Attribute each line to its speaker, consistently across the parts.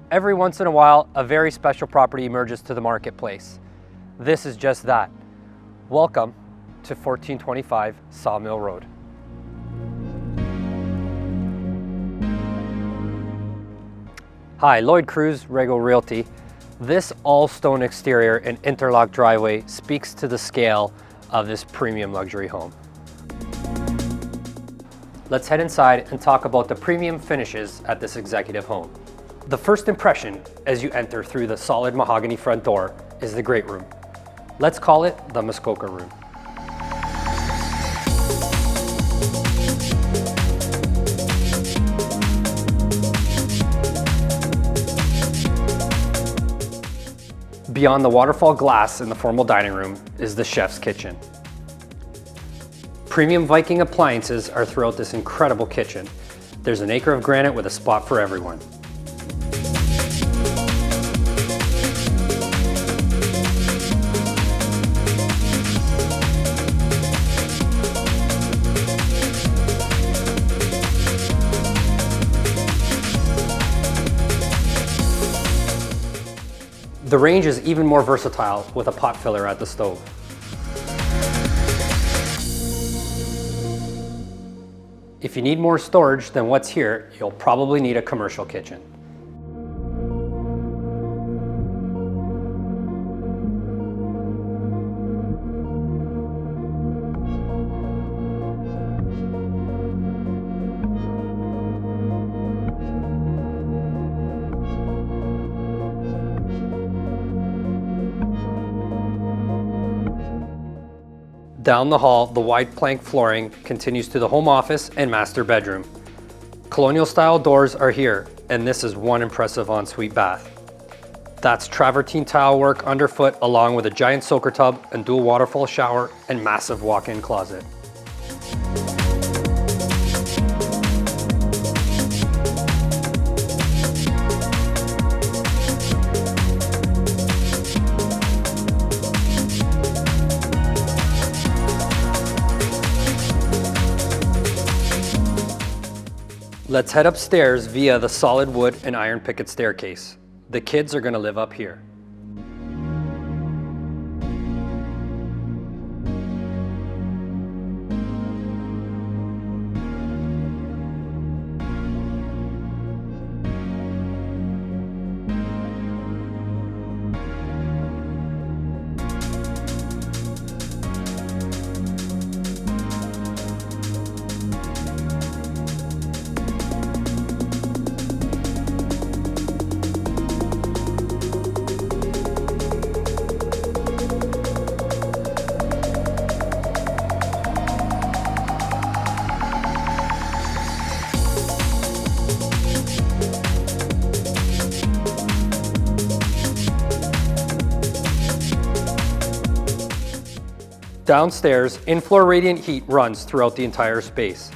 Speaker 1: Every once in a while, a very special property emerges to the marketplace. This is just that. Welcome to 1425 Sawmill Road. Hi, Lloyd Cruz, Rego Realty. This all-stone exterior and interlock driveway speaks to the scale of this premium luxury home. Let's head inside and talk about the premium finishes at this executive home. The first impression as you enter through the solid mahogany front door is the great room. Let's call it the Muskoka room. Beyond the waterfall glass in the formal dining room is the chef's kitchen. Premium Viking appliances are throughout this incredible kitchen. There's an acre of granite with a spot for everyone. The range is even more versatile with a pot filler at the stove. If you need more storage than what's here, you'll probably need a commercial kitchen. Down the hall, the wide plank flooring continues to the home office and master bedroom. Colonial style doors are here, and this is one impressive ensuite bath. That's travertine tile work underfoot along with a giant soaker tub and dual waterfall shower and massive walk-in closet. Let's head upstairs via the solid wood and iron picket staircase. The kids are going to live up here. Downstairs, in-floor radiant heat runs throughout the entire space.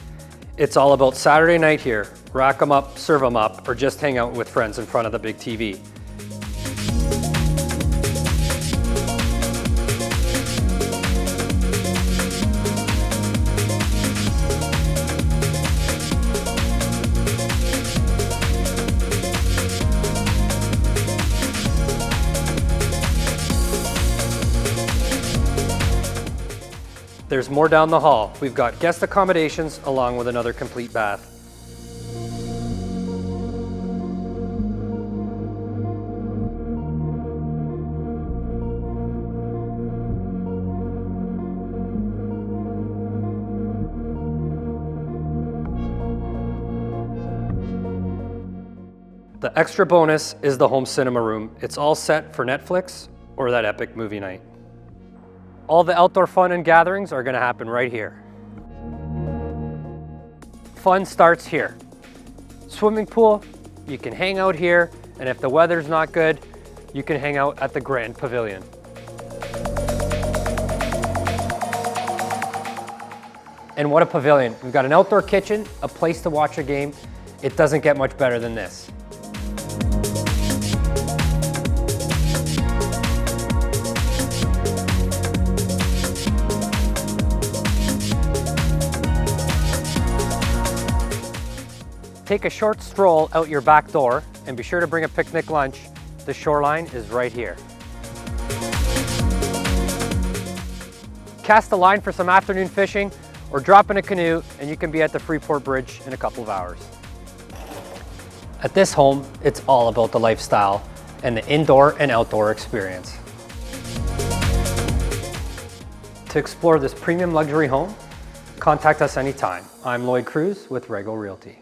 Speaker 1: It's all about Saturday night here. Rack 'em up, serve 'em up, or just hang out with friends in front of the big TV. There's more down the hall. We've got guest accommodations along with another complete bath. The extra bonus is the home cinema room. It's all set for Netflix or that epic movie night. All the outdoor fun and gatherings are going to happen right here. Fun starts here. Swimming pool, you can hang out here, and if the weather's not good, you can hang out at the Grand Pavilion. And what a pavilion. We've got an outdoor kitchen, a place to watch a game. It doesn't get much better than this. Take a short stroll out your back door and be sure to bring a picnic lunch. The shoreline is right here. Cast a line for some afternoon fishing or drop in a canoe and you can be at the Freeport Bridge in a couple of hours. At this home, it's all about the lifestyle and the indoor and outdoor experience. To explore this premium luxury home, contact us anytime. I'm Lloyd Cruz with Rego Realty.